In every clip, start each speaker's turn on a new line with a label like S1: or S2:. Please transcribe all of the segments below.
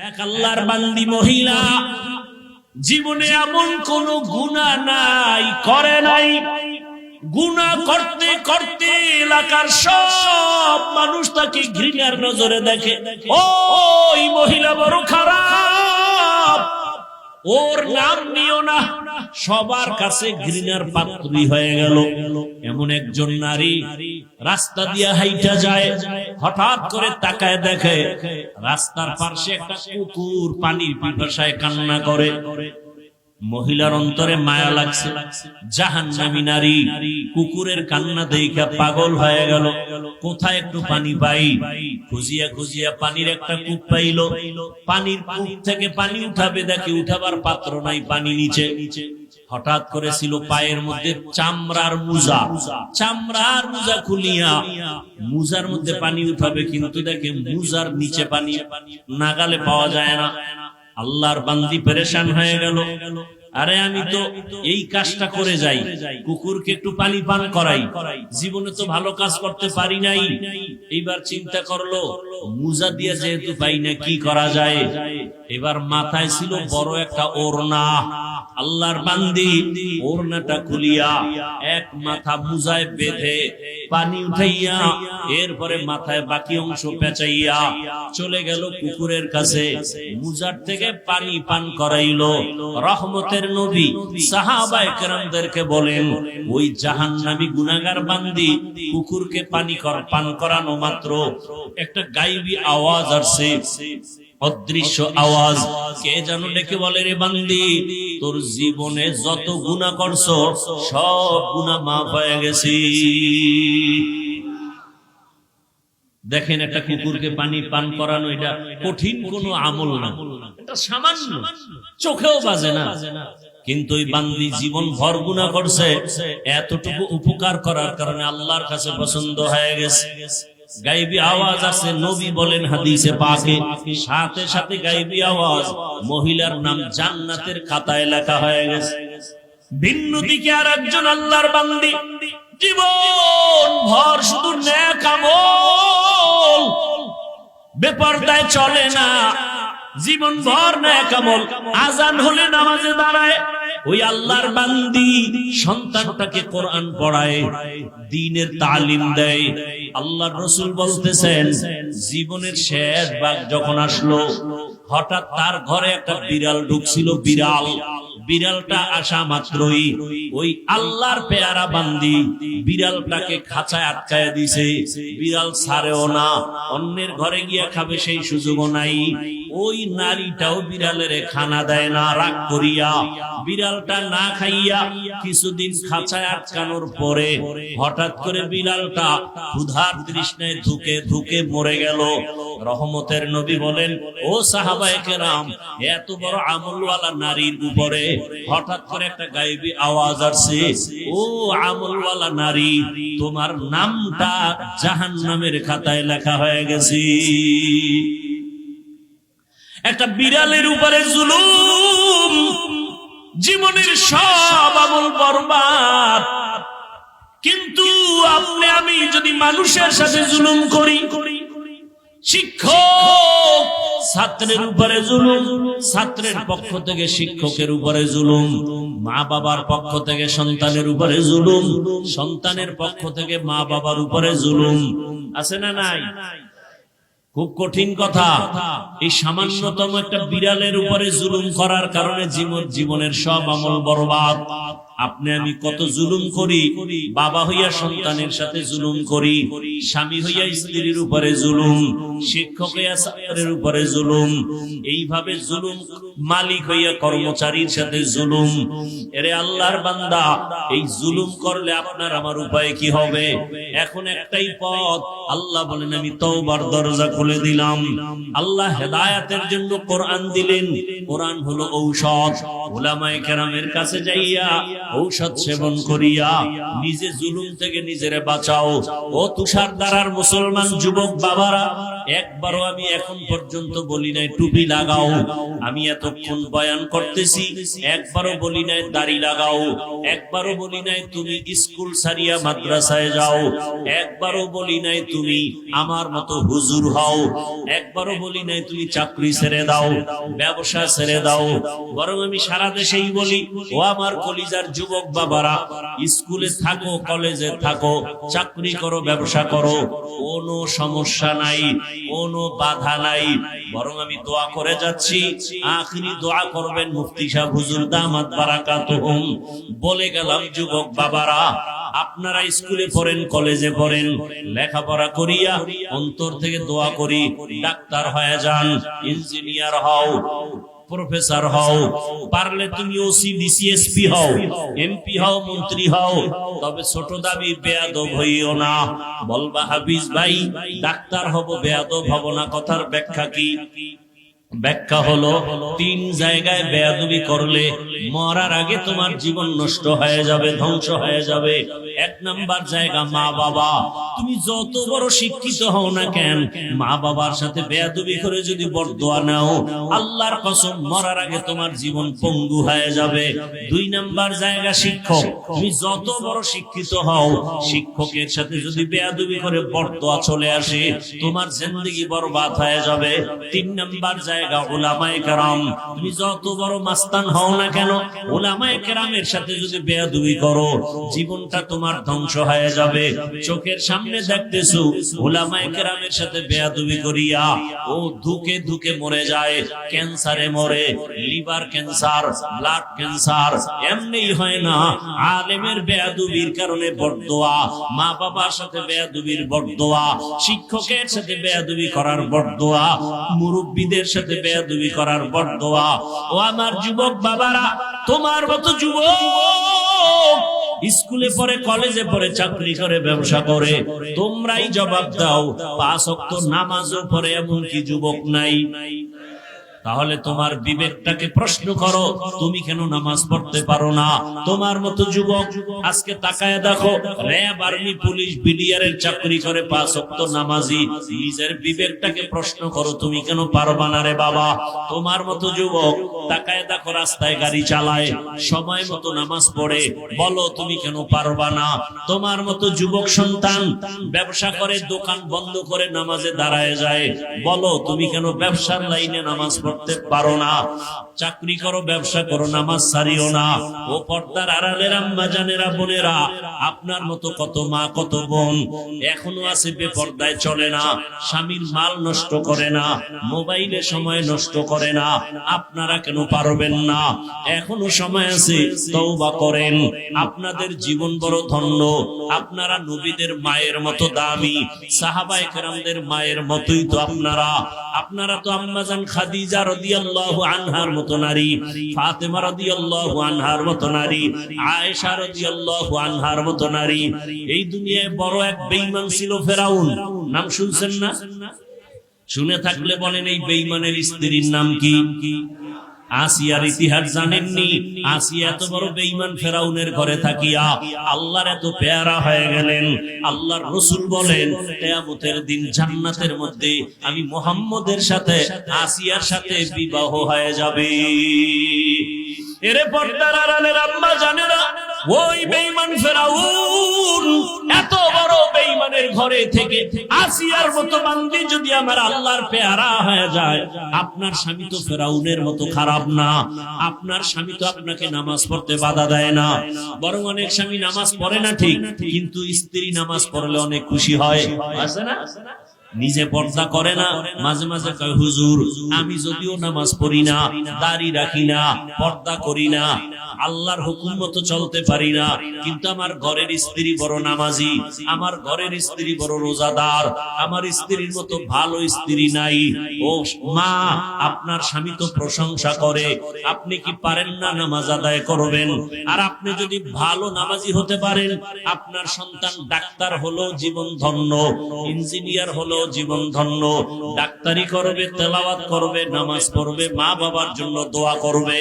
S1: এক আল্লাহর বান্দি মহিলা জীবনে এমন কোন গুনাহ নাই করে নাই, গুনাহ করতে করতে এলাকার সব মানুষ তাকে ঘৃণার নজরে দেখে। ওই মহিলা বড় খারাপ, ওর নাম নিও না, সবার কাছে ঘৃণার পাত্রী হয়ে গেল। এমন একজন নারী রাস্তা দিয়ে হাইটা যায়, হঠাৎ করে তাকায় দেখে রাস্তার পাশে একটা কুকুর পানির পিপাসায় কান্না করে। মহিলার অন্তরে মায়া লাগছে, জাহান্নামী নারী কুকুরের কান্না দেখে পাগল হয়ে গেল। কোথায় একটু পানি পাই, খুঁজিয়া খুঁজিয়া পানির একটা কূপ পাইল। পানির কূপ থেকে পানি উঠাবে, দেখে উঠাবার পাত্র নাই, পানি নিচে। হঠাৎ করে ছিল পায়ের মধ্যে চামড়ার মুজা, চামড়ার মুজা খুলিয়া মুজার মধ্যে পানি উঠাবে, কিন্তু দেখে মুজার নিচে পানি নাগালে পাওয়া যায় না। আল্লাহর বান্দি পেরেশান হয়ে গেল। আরে আমি তো এই কাজটা করে যাই, কুকুরকে একটু পানি পান করাই, জীবনে তো ভালো কাজ করতে পারি নাই। এইবার চিন্তা করলো মুজা দিয়া যেহেতু পাই না, কি করা যায়। এবার মাথায় ছিল বড় একটা ওড়না। আল্লাহর বান্দি ওড়নাটা খুলিয়া এক মাথা মুজায় বেঁধে পানি উঠাইয়া এরপরে মাথায় বাকি অংশ পেঁচাইয়া চলে গেল কুকুরের কাছে, মুজার থেকে পানি পান করাইলো। রহমতের নবী সাহাবায়ে কেরামদেরকে বলেন, ওই জাহান্নামী গুনাহগার বান্দি কুকুরকে পান করানো মাত্র একটা গায়েবী আওয়াজ আসছে, অদৃশ্য আওয়াজ। কে যেন ডেকে বলে, রে বান্দি, তোর জীবনে যত গুনাহ করছো সব গুনাহ মাফ হয়ে গেছে। দেখেন, একটা কুকুরকে পানি পান করানো এটা কঠিন কোনো আমল না, এটা সামান্য, চোখেও বাজে না। কিন্তু ওই বান্দি জীবন ভর গুনাহ করছে, এতটুকু উপকার করার কারণে আল্লাহর কাছে পছন্দ হয়ে গেছে। গায়েবী আওয়াজ আছে, নবী বলেন হাদিসে পাকে, সাথে সাথে গায়েবী আওয়াজ, মহিলার নাম জান্নাতের খাতায় লেখা হয়ে গেছে। ভিন্ন দিকে আর একজন আল্লাহর বান্দি জীবন ভর শুধু নেক আমল, বেপরদায় চলে না, জীবন ভর নেক আমল, আজান হলে নামাজে দাঁড়ায়। ওই আল্লাহর বান্দি সন্তানটাকে কোরআন পড়ায়, দ্বীনের তালিম দেয়। আল্লাহর রাসূল বলতেছেন, জীবনের শেষ ভাগ যখন আসলো, হঠাৎ তার ঘরে একটা বিড়াল ঢুকছিল। বিড়ালটা আসা মাত্রই ওই আল্লাহর পেয়ারা বান্দি বিড়ালটাকে খাঁচায় আটকায় দিছে। বিড়াল ছাড়েও না, অন্যের ঘরে গিয়া খাবে সেই সুযোগও নাই। ওই নারীটাও বিড়ালের খানা দেয় না, রাগ করিয়া বিড়ালটা না খাইয়া কিছুদিন খাঁচায় আটকানোর পরে হঠাৎ করে বিড়ালটা ক্ষুধার তৃষ্ণায় ধুকে ধুকে মরে গেল। রহমতের নবী বলেন, ও সাহাবায়ে কেরাম, এত বড় আমলওয়ালা নারীর উপরে হঠাৎ করে একটা গায়েবী আওয়াজ আসছে, ও আমলওয়ালা নারী, তোমার নামটা জাহান্নামের খাতায় লেখা হয়ে গেছে। একটা বিড়ালের উপরে জুলুম, জীবনের সব আমল বরবাদ। কিন্তু আপনি আমি যদি মানুষের সাথে জুলুম করি, শিক্ষক ছাত্রের উপরে জুলুম, ছাত্রের পক্ষ থেকে শিক্ষকের উপরে জুলুম, মা বাবার পক্ষ থেকে সন্তানের উপরে জুলুম, সন্তানের পক্ষ থেকে মা বাবার উপরে জুলুম, আছে না নাই? খুব কঠিন কথা। এই সামান্যতম একটা বিড়ালের উপরে জুলুম করার কারণে জীবনের সব আমল বরবাদ। আপনি আমি কত জুলুম করি, বাবা হইয়া সন্তানের সাথে জুলুম করি, স্বামী হইয়া স্ত্রীর উপরে জুলুম, শিক্ষক হইয়া ছাত্রের উপরে জুলুম, এইভাবে জুলুম মালিক হইয়া কর্মচারীর সাথে জুলুম। এরে আল্লাহর বান্দা, এই জুলুম করলে আপনার আমার উপায় কি হবে? এখন একটাই পথ, আল্লাহ বলেন, আমি তওবার দরজা খুলে দিলাম। আল্লাহ হেদায়েতের জন্য কোরআন দিলেন, কোরআন হলো ঔষধ। উলামায়ে কেরামের কাছে যাইয়া ঔষধ সেবন করিয়া নিজে জুলুম থেকে নিজেরে বাঁচাও। ও তুষার দ্বারার মুসলমান যুবক বাবারা, এক একবারও আমি এখন পর্যন্ত বলি নাই টুপি লাগাও। আমি এতক্ষণ বয়ান করতেছি, একবারও বলি নাই দাড়ি লাগাও, একবারও বলি নাই তুমি স্কুল সারিয়া মাদ্রাসায় যাও, একবারও বলি নাই তুমি আমার মতো হুজুর হও, একবারও বলি নাই তুমি চাকরি ছেড়ে দাও, ব্যবসা ছেড়ে দাও। বরং আমি সারা দেশেই বলি, ও আমার কলিজার যুবক বাবারা, স্কুলে থাকো, কলেজে থাকো, চাকরি করো, ব্যবসা করো, কোনো সমস্যা নাই, কোনো বাধা নাই। বরং আমি দোয়া করে যাচ্ছি, আখিরি দোয়া করবেন মুফতি সাহেব হুজুর দামাত বারাকাতুহুম। বলে গেলাম যুবক বাবারা, আপনারা স্কুলে পড়েন, কলেজে পড়েন, লেখাপড়া করিয়া অন্তর থেকে দোয়া করি ডাক্তার হয়ে যান, ইঞ্জিনিয়ার হও, প্রফেসর হও, পারলে তুমি ওসি ডিসিএসপি হও, এমপি হও, মন্ত্রী হও। তবে ছোট দাবি বেয়াদব হইও না। বলবা হাফিজ ভাই ডাক্তার হব, বেয়াদব হব না, কথার ব্যাখ্যা কি? ব্যাখ্যা হলো, 3 জায়গায় বেয়াদবি করলে মরার আগে তোমার জীবন নষ্ট হয়ে যাবে, ধ্বংস হয়ে যাবে। 1 নাম্বার জায়গা মা বাবা। তুমি যত বড় শিক্ষিত হও না কেন, মা বাবার সাথে বেয়াদবি করে যদি বরদোয়া নাও, আল্লাহর কসম মরার আগে তোমার জীবন পঙ্গু হয়ে যাবে। 2 নাম্বার জায়গা শিক্ষক। তুমি যত বড় শিক্ষিত হও, শিক্ষকের সাথে যদি বেয়াদবি করে বরদোয়া চলে আসে, তোমার জিন্দেগি বরবাদ হয়ে যাবে। 3 নাম্বার জায়গা উলামায়ে কেরাম। তুমি যত বড় মাস্তান হও না কেন, উলামায়ে কেরামের সাথে যদি বেয়াদবি করো, জীবনটা তোমার ধ্বংস হয়ে যাবে। চোখের সামনে দেখতেছো উলামায়ে কেরামের সাথে বেয়াদবি করিয়া ও ধুকে ধুকে মরে যায়, ক্যান্সারে মরে, লিভার ক্যান্সার, ব্লাড ক্যান্সার। এমনি হয় না, আলেমের বেয়াদবির কারণে বরদোয়া, মা বাবার সাথে বেয়াদবির বরদোয়া, শিক্ষকের সাথে বেয়াদবি করার বরদোয়া, মুরব্বীদের সাথে বেয়াদবি করার বরদোয়া। ও আমার যুবক বাবারা, তোমার মতো যুবক স্কুলে পড়ে, কলেজে পড়ে, চাকরি করে, ব্যবসা করে, তোমরাই জবাব দাও। 5 ওয়াক্ত নামাজও পড়ে এমন কি যুবক নাই? তাহলে তোমার বিবেকটাকে প্রশ্ন করো, তুমি কেন নামাজ পড়তে পারো না? তোমার মতো যুবক আজকে তাকায় দেখো, র‍্যাব, আর্মি, পুলিশ, বিডিআর এর চাকরি করে, 5 ওয়াক্ত নামাজি। নিজের বিবেকটাকে প্রশ্ন করো, তুমি কেন পারবা না রে বাবা? তোমার মতো যুবক তাকায় দেখো, রাস্তায় গাড়ি চালায়, সময় মতো নামাজ পড়ে, বলো তুমি কেন পারবা না? তোমার মতো যুবক সন্তান ব্যবসা করে, দোকান বন্ধ করে নামাজে দাঁড়ায় যায়, বলো তুমি কেন ব্যবসার লাইনে নামাজ পড়তে পারো না? চাকরি করো, ব্যবসা করো, নামাজ ছাড়িও না। ও পর্দার আড়ালের আম্মা জানেরা, বোনেরা, আপনার মতো কত মা, কত বোন এখনো আছে বেপর্দায় চলে না, স্বামীর মাল নষ্ট করে না, মোবাইলে সময় নষ্ট করে না। আপনারা কেন পারবেন না? এখনো সময় আছে, তওবা করেন। আপনাদের জীবন বড় ধন্য। আপনারা নবীদের মায়ের মতো দামি, সাহাবায়ে কেরামদের মায়ের মতোই তো আপনারা। আপনারা তো আম্মাজান খাদিজা রাদিয়াল্লাহু আনহার মতো নারী, ফাতেমা রাদিয়াল্লাহু আনহার মতো নারী, আয়েশা রাদিয়াল্লাহু আনহার মতো নারী। এই দুনিয়ায় বড় এক বেঈমান ছিল ফেরাউন, নাম শুনছেন না? শুনে থাকলে বলেন, এই বেঈমানের স্ত্রীর নাম কি? আসিয়ার ইতিহাস জানেননি? আসিয়া এত বড় বেঈমান ফেরাউনের ঘরে থাকিয়া আল্লাহর এত পেয়ারা হয়ে গেলেন। আল্লাহর রাসূল বলেন, কিয়ামতের দিন জান্নাতের মধ্যে আমি মুহাম্মদের সাথে আসিয়ার সাথে বিবাহ হয়ে যাবে। এরে পর্দার আড়ালের আম্মা জানেরা, ওই বেঈমান ফেরাউন এত বড় বেঈমানের ঘরে থেকে আসিয়ার মতো বান্দি যদি আমার আল্লাহর পেয়ারা হয়ে যায়, আপনার স্বামী তো ফেরাউনের মতো খারাপ না। আপনার স্বামী তো আপনাকে নামাজ পড়তে বাধা দেয় না। বরং অনেক স্বামী নামাজ পড়ে না ঠিক, কিন্তু স্ত্রী নামাজ পড়লে অনেক খুশি হয়, আছে না? নিজে পর্দা করে না, মাঝে মাঝে কয়, হুজুর আমি যদিও নামাজ পড়ি না, দাড়ি রাখি না, পর্দা করি না, আল্লাহর হুকুম মতো চলতে পারি না, কিন্তু আমার ঘরের স্ত্রী বড় নামাজি, আমার ঘরের স্ত্রী বড় রোজাদার, আমার স্ত্রীর মতো ভালো স্ত্রী নাই। ও মা, আপনার স্বামী তো প্রশংসা করে, আপনি কি পারেন না নামাজ আদায় করবেন? আর আপনি যদি ভালো নামাজি হতে পারেন, আপনার সন্তান ডাক্তার হলো জীবন ধন্য, ইঞ্জিনিয়ার হলো জীবন ধন্য, ডাক্তারি করবে, তেলাওয়াত করবে, নামাজ পড়বে, মা বাবার জন্য দোয়া করবে।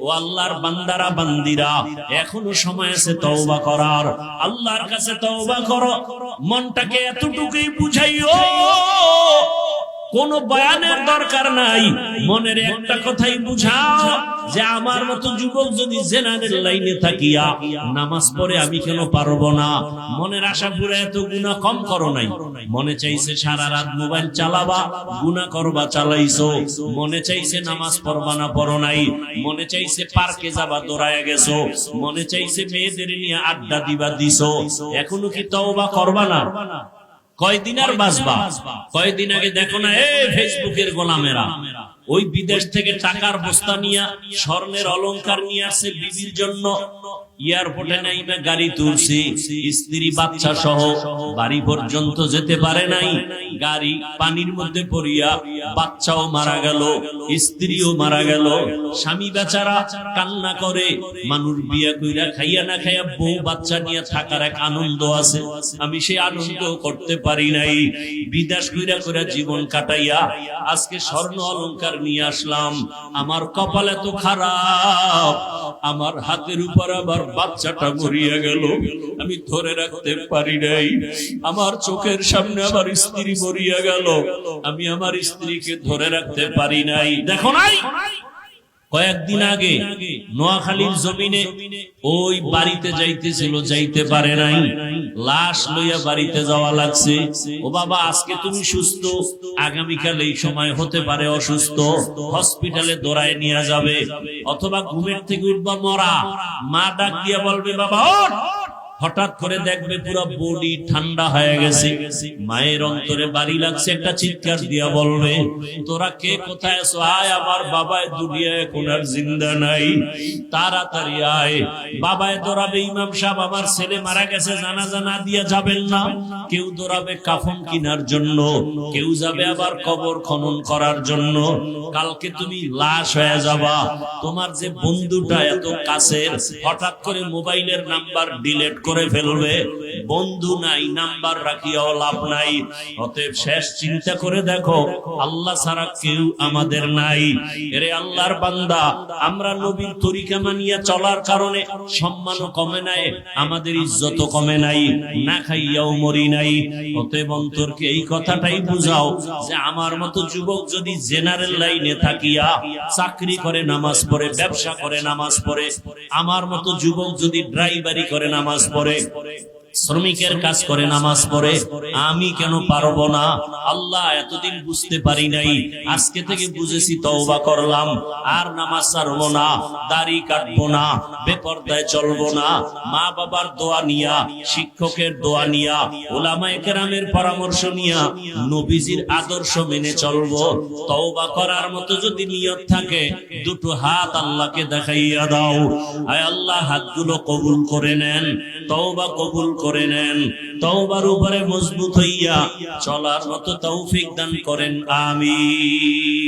S1: ও আল্লাহর বান্দারা, বান্দিরা, এখনো সময় আছে তওবা করার। আল্লাহর কাছে তওবা করো, মনটাকে এতটুকুই বুঝাইও, কোন বয়ানের দরকার নাই, মনের একটা কথাই বুঝাও যে আমার মতো যুবক যদি জেনারেল লাইনে থাকিয়া নামাজ পড়ে আমি কেন পারবো না? মনের আশা পুরো এত গুনাহ কম করো নাই। মনে চাইছে সারা রাত মোবাইল চালাবা, গুনাহ করবা, চালাইছো। মনে চাইছে নামাজ পড়বা না, পড়ো নাই। মনে চাইছে পার্কে যাবা, দৌড়ায় গেছো। মনে চাইছে মেয়েদের নিয়ে আড্ডা দিবা, দিছো। এখনো কি তওবা করবা না? কয়দিন আর বাঁচবা? কয়দিন আগে দেখো না এই ফেসবুকের গোলামেরা ওই বিদেশ থেকে টাকার বস্তা নিয়ে স্বর্ণের অলংকার নিয়ে আসছে বিবির জন্য, এয়ারপোর্টে নাইবা গাড়ি তুলছে, স্ত্রী বাচ্চা সহ বাড়ি পর্যন্ত যেতে পারে নাই। গাড়ি পানির মধ্যে পড়িয়া বাচ্চাও মারা গেল, স্ত্রীও মারা গেল। স্বামী বেচারা কান্না করে। মানুষ বিয়া কইরা খাইয়া না খাইয়া বউ বাচ্চা নিয়ে থাকার এক আনন্দ আছে, আমি সেই আনন্দ করতে পারি নাই। বিদেশ কইরা কইরা জীবন কাটাইয়া আজকে স্বর্ণ অলংকার নিয়ে আসলাম। আমার কপাল এত খারাপ, আমার হাতের উপর আবার বাচ্চাটা মরিয়া গেল, আমি ধরে রাখতে পারি নাই। আমার চোখের সামনে আমার স্ত্রী মরিয়া গেল, আমি আমার স্ত্রীকে ধরে রাখতে পারি নাই। দেখো নাই কয়েকদিন আগে নোয়াখালীর জমিনে ওই বাড়িতে যাইতেছিল, যাইতে পারে নাই, লাশ লইয়া বাড়িতে যাওয়া লাগছে। ও বাবা, আজকে তুমি সুস্থ, আগামীকাল এই সময় হতে পারে অসুস্থ, হসপিটালে দৌড়ায় নিয়ে যাবে। অথবা ঘুমের থেকে উঠবা মরা, মা ডাক দিয়া বলবে বাবা ওঠ, হঠাৎ করে দেখবে পুরো বডি ঠান্ডা হয়ে গেছে। মায়ের অন্তরে বাড়ি লাগছে, একটা চিৎকার দিয়া বলবে তোরা কে কোথায় আছো? আয়, আমার বাবায় দুনিয়ায় এখন আর জিন্দা নাই, তাড়াতাড়ি আয়। বাবায় দৌড়াবে ইমাম সাহেব আমার ছেলে মারা গেছে, জানাজা না দিয়া যাবেন না। কেউ দৌড়াবে কাফন কেনার জন্য, কেউ যাবে আবার কবর খনন করার জন্য। কালকে তুমি লাশ হয়ে যাবা। তোমার যে বন্ধুটা এত কাছের হঠাৎ করে মোবাইলের নাম্বার ডিলিট করে ফেলবে। বন্ধু নাই, নাম্বার রাখিয়াও লাভ নাই। অতএব শেষ চিন্তা করে দেখো, আল্লাহ ছাড়া কেউ আমাদের নাই। এরে আল্লাহর বান্দা, আমরা নবীর তরিকা মানিয়া চলার কারণে সম্মানও কমে নাই, আমাদের ইজ্জতও কমে নাই, না খাইয়াও মরি নাই। অতএব অন্তরকে এই কথাটাই বুঝাও যে আমার মতো যুবক যদি জেনারেল লাইনে থাকিয়া চাকরি করে, নামাজ পড়ে, ব্যবসা করে, নামাজ পড়ে, আমার মতো যুবক যদি ড্রাইভারি করে, নামাজ পড়ে, শ্রমিকের কাজ করে, নামাজ পড়ে, আমি কেন পারবো না? আল্লাহ এতদিন বুঝতে পারি নাই, আজকে থেকে বুঝেছি, তওবা করলাম। আর নামাজ ছাড়বো না, দাড়ি কাটবো না, বেপরদায় চলবো না, মা বাবার দোয়া নিয়া, শিক্ষকের দোয়া নিয়া, উলামায়ে কেরামের পরামর্শ নিয়া নবীজির আদর্শ মেনে চলবো। তওবা করার মতো যদি নিয়ত থাকে, দুটো হাত আল্লাহকে দেখাইয়া দাও। আয় আল্লাহ, হাতগুলো কবুল করে নেন, তওবা কবুল করে নেন, তওবার উপরে মজবুত হইয়া চলার মতো তৌফিক দান করেন, আমিন।